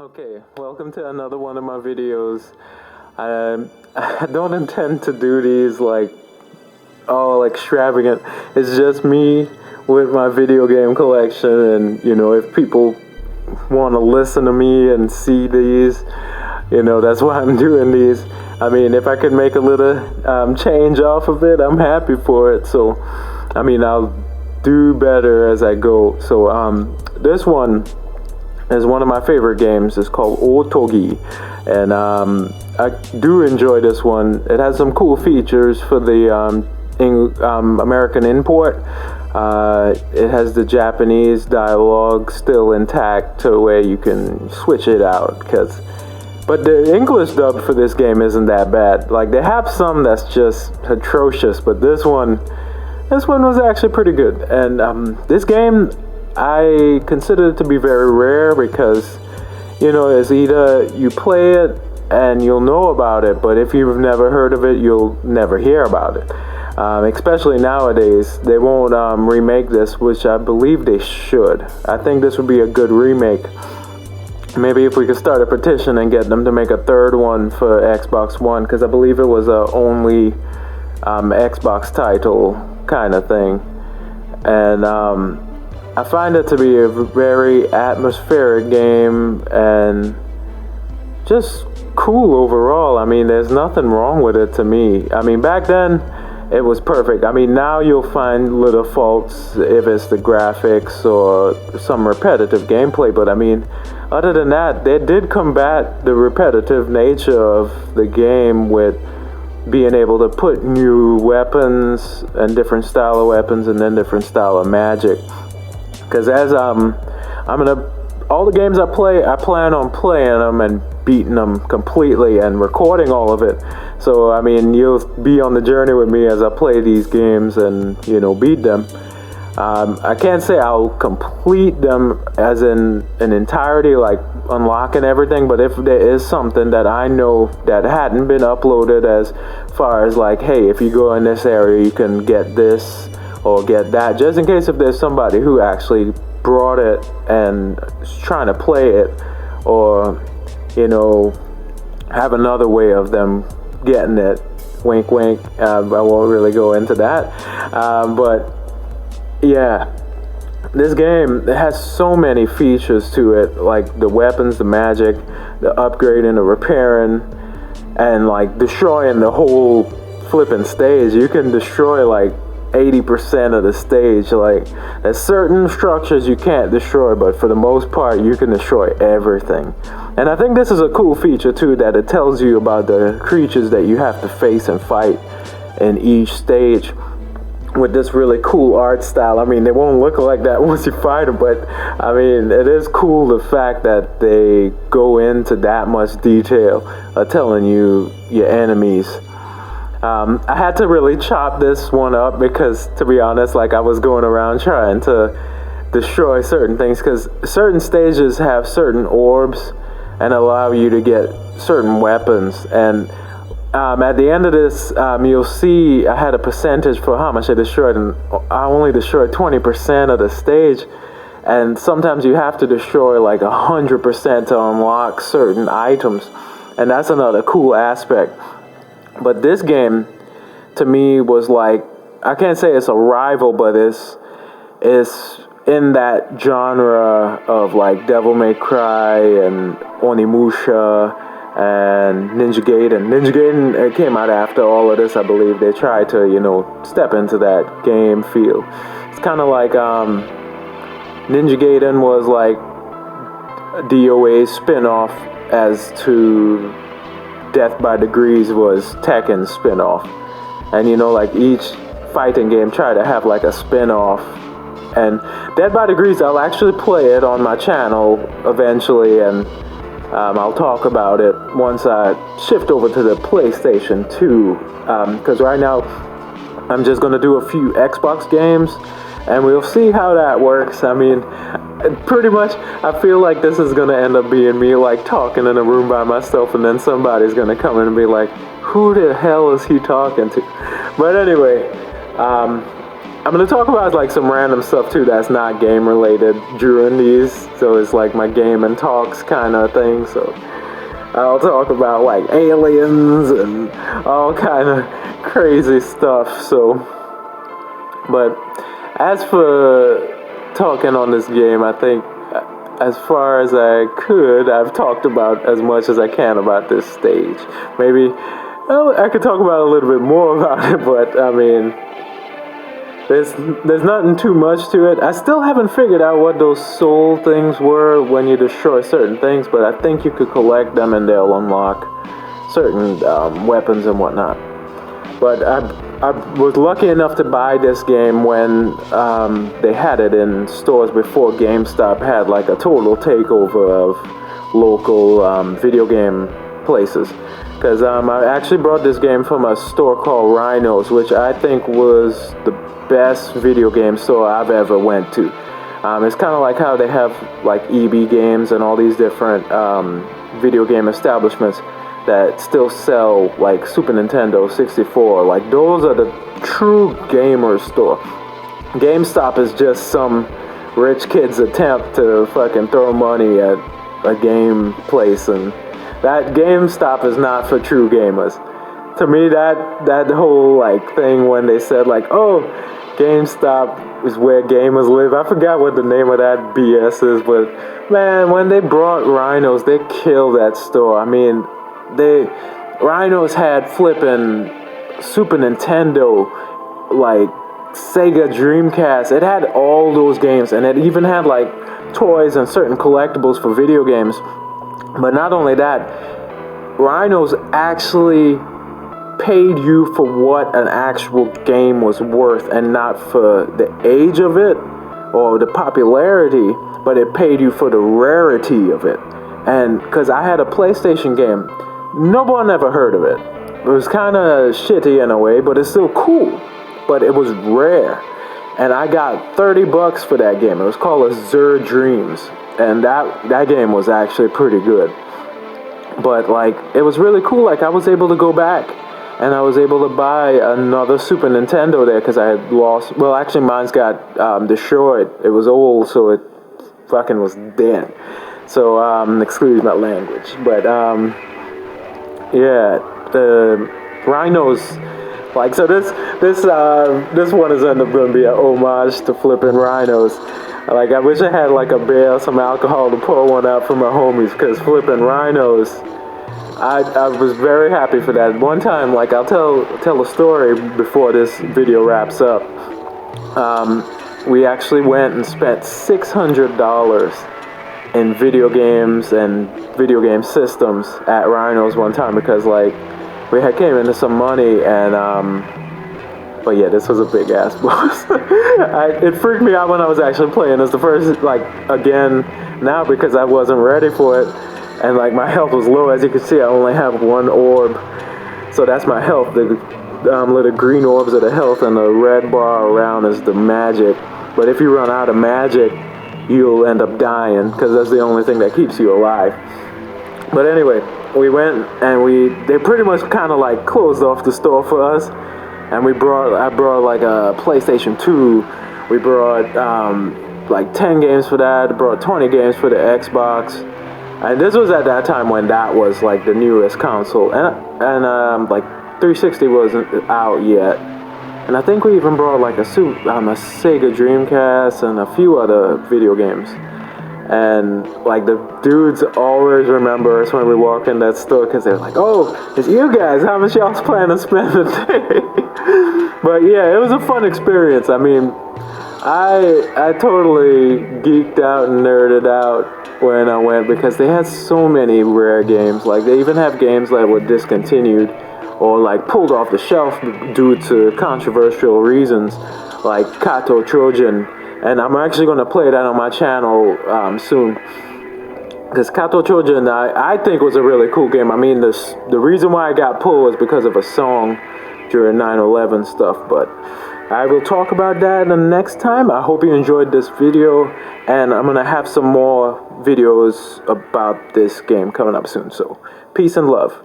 Okay, welcome to another one of my videos. I don't intend to do these like all extravagant. It's just me with my video game collection, and if people want to listen to me and see these, that's why I'm doing these. I mean, if I could make a little change off of it, I'm happy for it. So, I mean, I'll do better as I go. So, this one is one of my favorite games. It's called Otogi, and I do enjoy this one. It has some cool features for the American import. It has the Japanese dialogue still intact to where you can switch it out. But the English dub for this game isn't that bad. Like, they have some that's just atrocious, but this one was actually pretty good. And this game, I consider it to be very rare because, it's either you play it and you'll know about it, but if you've never heard of it, you'll never hear about it. Especially nowadays, they won't remake this, which I believe they should. I think this would be a good remake. Maybe if we could start a petition and get them to make a third one for Xbox One, because I believe it was a only Xbox title kind of thing. And I find it to be a very atmospheric game and just cool overall. I mean, there's nothing wrong with it to me. I mean, back then, it was perfect. I mean, now you'll find little faults if it's the graphics or some repetitive gameplay, but I mean, other than that, they did combat the repetitive nature of the game with being able to put new weapons and different style of weapons and then different style of magic. Because as all the games I play, I plan on playing them and beating them completely and recording all of it. So, I mean, you'll be on the journey with me as I play these games and, beat them. I can't say I'll complete them as in an entirety, like unlocking everything, but if there is something that I know that hadn't been uploaded, as far as like, hey, if you go in this area, you can get this or get that, just in case if there's somebody who actually brought it and is trying to play it, or have another way of them getting it. Wink wink. I won't really go into that, but yeah, this game, it has so many features to it, like the weapons, the magic, the upgrading, the repairing, and like destroying the whole flipping stage. You can destroy like 80% of the stage. Like, there's certain structures you can't destroy, but for the most part you can destroy everything. And I think this is a cool feature too, that it tells you about the creatures that you have to face and fight in each stage with this really cool art style. I mean, they won't look like that once you fight them, but I mean, it is cool the fact that they go into that much detail telling you your enemies. I had to really chop this one up because, to be honest, like, I was going around trying to destroy certain things, because certain stages have certain orbs and allow you to get certain weapons. And at the end of this, you'll see I had a percentage for how much I destroyed, and I only destroyed 20% of the stage. And sometimes you have to destroy like 100% to unlock certain items, and that's another cool aspect. But this game, to me, was like, I can't say it's a rival, but it's in that genre of like Devil May Cry and Onimusha and Ninja Gaiden. Ninja Gaiden, it came out after all of this, I believe. They tried to, step into that game feel. It's kind of like Ninja Gaiden was like a DOA spin-off, as to Death by Degrees was Tekken's spin-off. And like each fighting game tried to have like a spin-off. And Dead by Degrees, I'll actually play it on my channel eventually, and I'll talk about it once I shift over to the PlayStation 2, because right now I'm just going to do a few Xbox games, and we'll see how that works. I mean, pretty much, I feel like this is going to end up being me, like, talking in a room by myself, and then somebody's going to come in and be like, who the hell is he talking to? But anyway, I'm gonna talk about like some random stuff too that's not game related during these, so it's like my game and talks kind of thing. So I'll talk about like aliens and all kind of crazy stuff. So, but as for talking on this game, I think as far as I've talked about as much as I can about this stage. Maybe I could talk about a little bit more about it, but I mean, there's nothing too much to it. I still haven't figured out what those soul things were when you destroy certain things, but I think you could collect them and they'll unlock certain weapons and whatnot. But I was lucky enough to buy this game when they had it in stores before GameStop had like a total takeover of local video game places. Because I actually brought this game from a store called Rhinos, which I think was the best video game store I've ever went to. It's kind of like how they have like EB Games and all these different video game establishments that still sell like Super Nintendo 64. Like those are the true gamer store. GameStop is just some rich kid's attempt to fucking throw money at a game place, and that GameStop is not for true gamers. To me, that whole like thing when they said like, oh, GameStop is where gamers live. I forgot what the name of that BS is, but man, when they brought Rhinos, they killed that store. I mean, Rhinos had flipping Super Nintendo, like Sega Dreamcast. It had all those games, and it even had like toys and certain collectibles for video games. But not only that, Rhinos actually paid you for what an actual game was worth and not for the age of it or the popularity, but it paid you for the rarity of it. And because I had a PlayStation game, no one ever heard of it. It was kind of shitty in a way, but it's still cool. But it was rare. And I got $30 for that game. It was called Azure Dreams. And that game was actually pretty good. But like, it was really cool. Like, I was able to go back and I was able to buy another Super Nintendo there because I had lost. Well, actually, mine's got destroyed. It was old, so it fucking was dead. So, excuse my language. But, yeah, the Rhinos, like, so this one is going to be an homage to flipping Rhinos. Like, I wish I had like a beer or some alcohol to pour one out for my homies, because flipping Rhinos, I was very happy for that. One time, like, I'll tell a story before this video wraps up. We actually went and spent $600 in video games and video game systems at Rhinos one time, because like we had came into some money, and but yeah, this was a big ass boss. It freaked me out when I was actually playing. It's the first, like, again now, because I wasn't ready for it, and like my health was low. As you can see, I only have one orb, so that's my health. The little green orbs are the health, and the red bar around is the magic. But if you run out of magic, you'll end up dying, because that's the only thing that keeps you alive. But anyway, we went and they pretty much kind of like closed off the store for us, and I brought like a PlayStation 2. We brought like 10 games for that. I brought 20 games for the Xbox, and this was at that time when that was like the newest console, and like 360 wasn't out yet. And I think we even brought like a Sega Dreamcast and a few other video games. And like the dudes always remember us when we walk in that store, because they're like, oh, it's you guys, how much y'all's planning to spend a day? But yeah, it was a fun experience. I mean, I totally geeked out and nerded out when I went, because they had so many rare games. Like, they even have games that were discontinued or like pulled off the shelf due to controversial reasons, like Kato Trojan. And I'm actually going to play that on my channel soon, because Kato Trojan, I think, was a really cool game. I mean, the reason why I got pulled was because of a song during 9/11 stuff, but I will talk about that the next time. I hope you enjoyed this video, and I'm going to have some more videos about this game coming up soon. So peace and love.